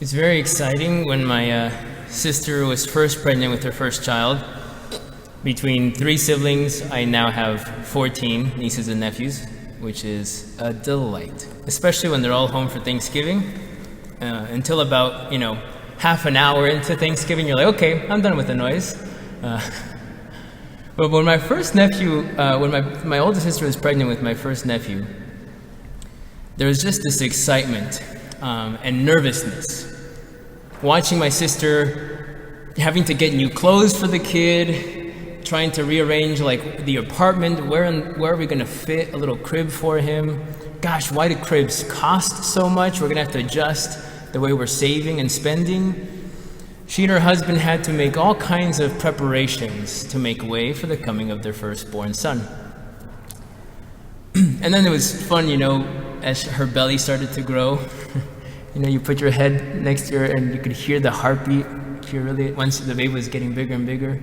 It's very exciting. When my sister was first pregnant with her first child, between 3 siblings, I now have 14 nieces and nephews, which is a delight, especially when they're all home for Thanksgiving. Until about, half an hour into Thanksgiving, you're like, okay, I'm done with the noise. But when my first nephew, when my older sister was pregnant with my first nephew, there was just this excitement and nervousness. Watching my sister having to get new clothes for the kid, trying to rearrange the apartment, where are we gonna fit a little crib for him? Gosh, why do cribs cost so much? We're gonna have to adjust the way we're saving and spending. She and her husband had to make all kinds of preparations to make way for the coming of their firstborn son. And then it was fun, as her belly started to grow. You put your head next to her and you could hear the heartbeat. Once the baby was getting bigger and bigger.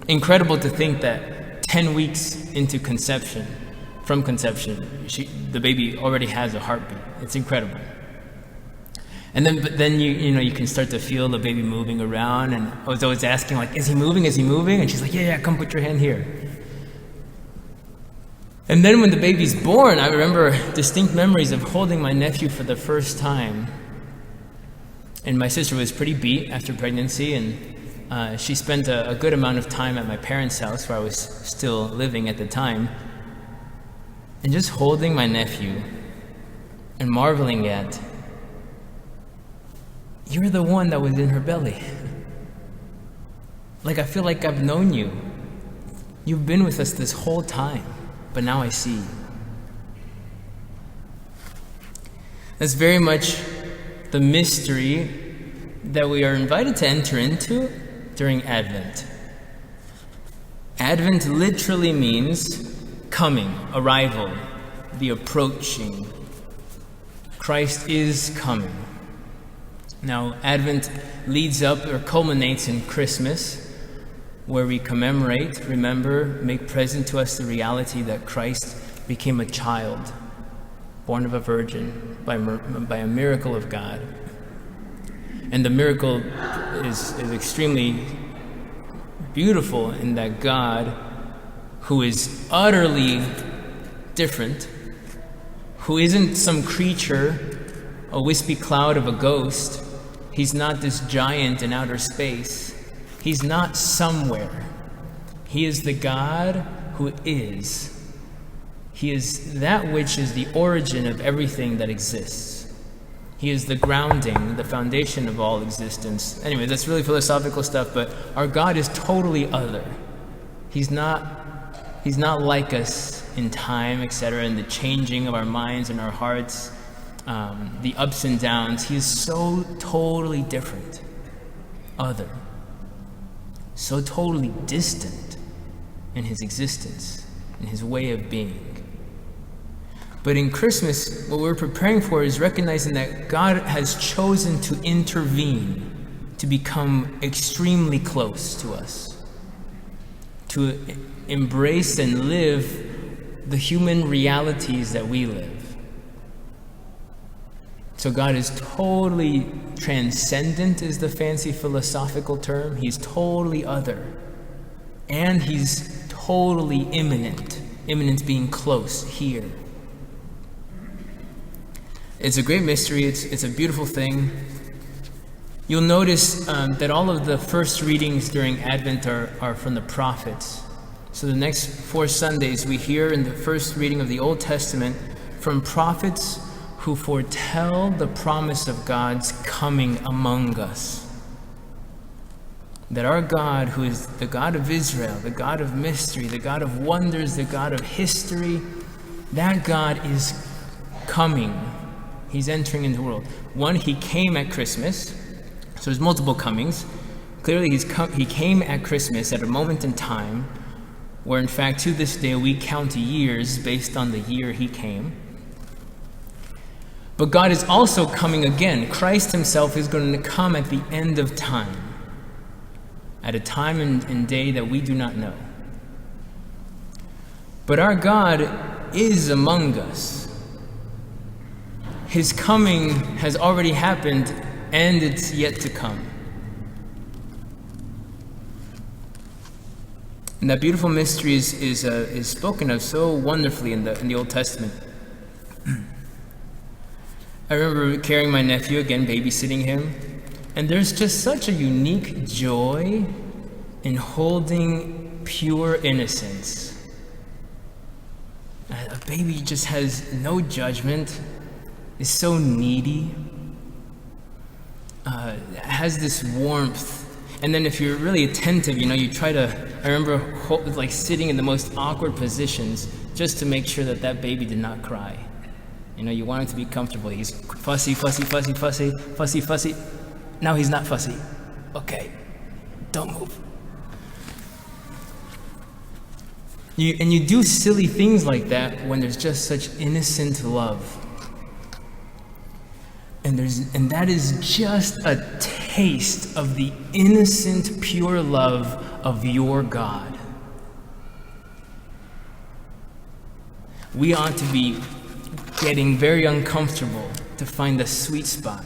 Incredible to think that 10 weeks into conception, the baby already has a heartbeat. It's incredible. And then you can start to feel the baby moving around, and I was always asking, is he moving? Is he moving? And she's like, yeah, come put your hand here. And then when the baby's born, I remember distinct memories of holding my nephew for the first time. And my sister was pretty beat after pregnancy, and she spent a good amount of time at my parents' house, where I was still living at the time. And just holding my nephew and marveling at, you're the one that was in her belly. I feel like I've known you. You've been with us this whole time, but now I see you. That's very much the mystery that we are invited to enter into during Advent. Advent literally means coming, arrival, the approaching. Christ is coming. Now, Advent leads up or culminates in Christmas, where we commemorate, remember, make present to us the reality that Christ became a child, born of a virgin, by a miracle of God. And the miracle is extremely beautiful in that God, who is utterly different, who isn't some creature, a wispy cloud of a ghost. He's not this giant in outer space. He's not somewhere. He is the God who is. He is that which is the origin of everything that exists. He is the grounding, the foundation of all existence. Anyway, that's really philosophical stuff, but our God is totally other. He's not like us in time, etc., and the changing of our minds and our hearts, the ups and downs. He is so totally different, other, so totally distant in his existence, in his way of being. But in Christmas, what we're preparing for is recognizing that God has chosen to intervene, to become extremely close to us, to embrace and live the human realities that we live. So God is totally transcendent, is the fancy philosophical term. He's totally other. And he's totally immanent. Immanent being close, here. It's a great mystery. It's a beautiful thing. You'll notice that all of the first readings during Advent are from the prophets. So the next 4 Sundays we hear in the first reading of the Old Testament from prophets who foretell the promise of God's coming among us. That our God, who is the God of Israel, the God of mystery, the God of wonders, the God of history, that God is coming. He's entering into the world. One, he came at Christmas. So there's multiple comings. Clearly he came at Christmas at a moment in time where, in fact, to this day we count years based on the year he came. But God is also coming again. Christ himself is going to come at the end of time, at a time and day that we do not know. But our God is among us. His coming has already happened and it's yet to come. And that beautiful mystery is spoken of so wonderfully in the Old Testament. I remember carrying my nephew, again, babysitting him, and there's just such a unique joy in holding pure innocence. A baby just has no judgment, is so needy, has this warmth. And then if you're really attentive, you try to, I remember sitting in the most awkward positions just to make sure that baby did not cry. You want him to be comfortable. He's fussy, fussy, fussy, fussy, fussy, fussy. Now he's not fussy. Okay, don't move. You do silly things like that when there's just such innocent love. And that is just a taste of the innocent, pure love of your God. We ought to be getting very uncomfortable to find a sweet spot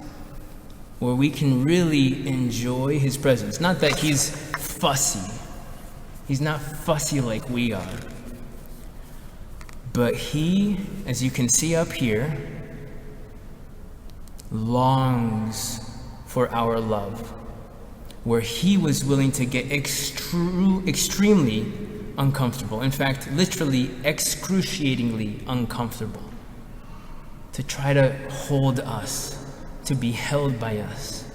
where we can really enjoy his presence. Not that he's fussy. He's not fussy like we are. But he, as you can see up here, longs for our love, where he was willing to get extremely uncomfortable. In fact, literally excruciatingly uncomfortable, to try to hold us, to be held by us,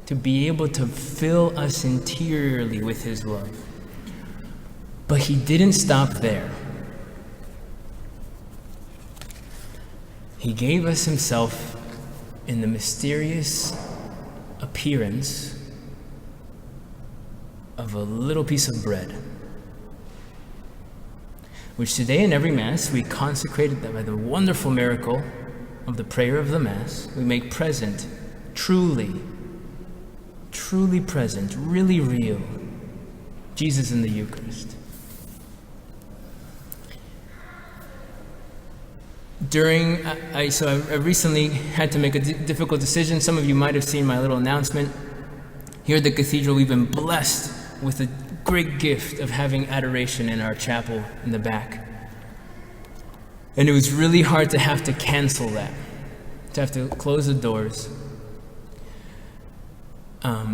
to be able to fill us interiorly with his love. But he didn't stop there. He gave us himself in the mysterious appearance of a little piece of bread, which today in every Mass we consecrated by the wonderful miracle of the prayer of the Mass. We make present, truly present, really real, Jesus in the Eucharist. I recently had to make a difficult decision. Some of you might have seen my little announcement. Here at the cathedral, we've been blessed with the great gift of having adoration in our chapel in the back. And it was really hard to have to cancel that, to have to close the doors,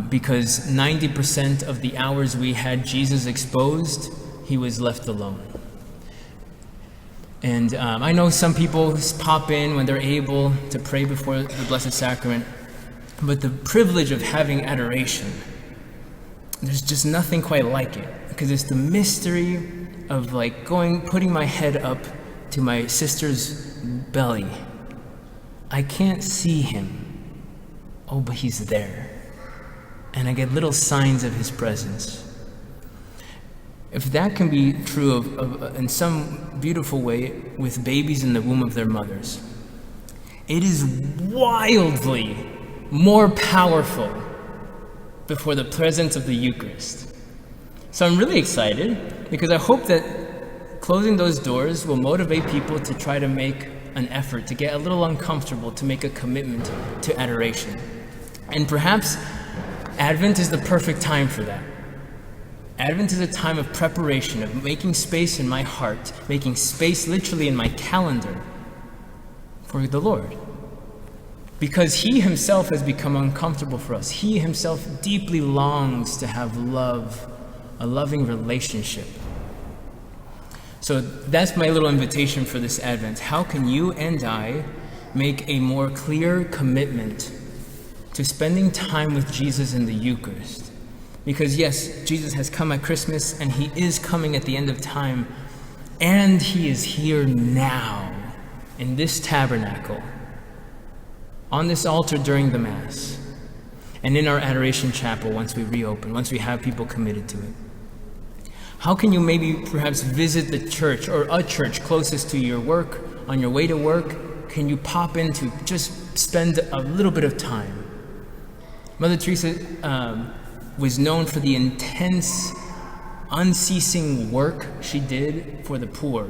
because 90% of the hours we had Jesus exposed, he was left alone. And I know some people pop in when they're able to pray before the Blessed Sacrament, but the privilege of having adoration, there's just nothing quite like it, because it's the mystery of putting my head up to my sister's belly. I can't see him. Oh, but he's there. And I get little signs of his presence. If that can be true of in some beautiful way with babies in the womb of their mothers, it is wildly more powerful before the presence of the Eucharist. So I'm really excited, because I hope that closing those doors will motivate people to try to make an effort, to get a little uncomfortable, to make a commitment to adoration. And perhaps Advent is the perfect time for that. Advent is a time of preparation, of making space in my heart, making space literally in my calendar for the Lord. Because he himself has become uncomfortable for us. He himself deeply longs to have love, a loving relationship. So that's my little invitation for this Advent. How can you and I make a more clear commitment to spending time with Jesus in the Eucharist? Because yes, Jesus has come at Christmas, and he is coming at the end of time, and he is here now in this tabernacle, on this altar during the Mass, and in our adoration chapel once we reopen, once we have people committed to it. How can you maybe perhaps visit the church or a church closest to your work? On your way to work, can you pop in to just spend a little bit of time? Mother Teresa was known for the intense, unceasing work she did for the poor.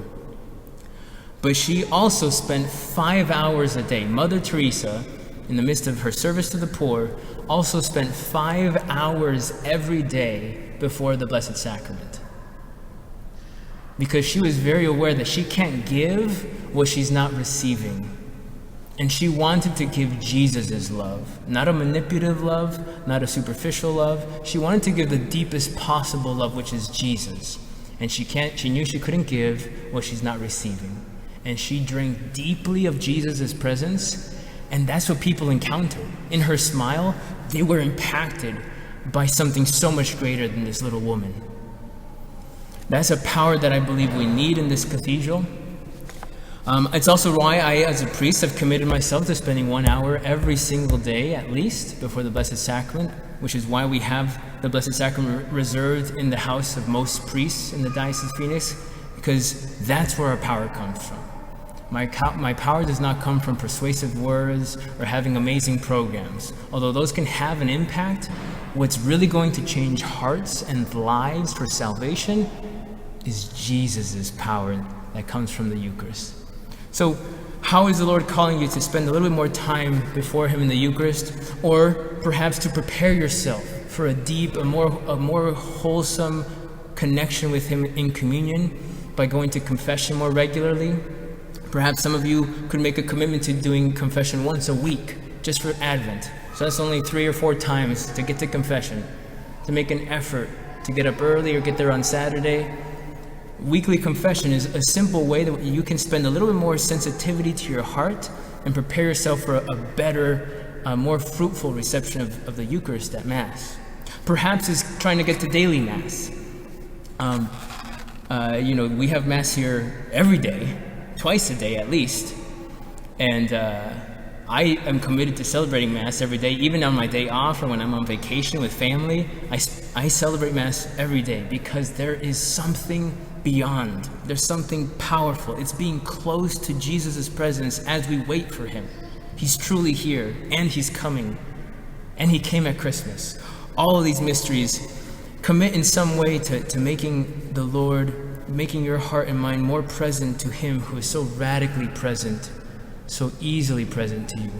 But she also spent 5 hours a day. Mother Teresa in the midst of her service to the poor, also spent 5 hours every day before the Blessed Sacrament. Because she was very aware that she can't give what she's not receiving. And she wanted to give Jesus' love, not a manipulative love, not a superficial love. She wanted to give the deepest possible love, which is Jesus. And she knew she couldn't give what she's not receiving. And she drank deeply of Jesus' presence, and that's what people encountered. In her smile, they were impacted by something so much greater than this little woman. That's a power that I believe we need in this cathedral. It's also why I, as a priest, have committed myself to spending 1 hour every single day, at least, before the Blessed Sacrament, which is why we have the Blessed Sacrament reserved in the house of most priests in the Diocese of Phoenix, because that's where our power comes from. My power does not come from persuasive words or having amazing programs. Although those can have an impact, what's really going to change hearts and lives for salvation is Jesus' power that comes from the Eucharist. So how is the Lord calling you to spend a little bit more time before Him in the Eucharist, or perhaps to prepare yourself for a deep, a more wholesome connection with Him in communion by going to confession more regularly? Perhaps some of you could make a commitment to doing confession once a week, just for Advent. So that's only 3 or 4 times to get to confession, to make an effort to get up early or get there on Saturday. Weekly confession is a simple way that you can spend a little bit more sensitivity to your heart and prepare yourself for a better, more fruitful reception of the Eucharist at Mass. Perhaps it's trying to get to daily Mass. We have Mass here every day, twice a day at least, and I am committed to celebrating Mass every day. Even on my day off or when I'm on vacation with family, I celebrate Mass every day, because there is something beyond. There's something powerful. It's being close to Jesus' presence as we wait for Him. He's truly here, and He's coming, and He came at Christmas. All of these mysteries commit in some way to making the Lord, making your heart and mind more present to Him who is so radically present, so easily present to you.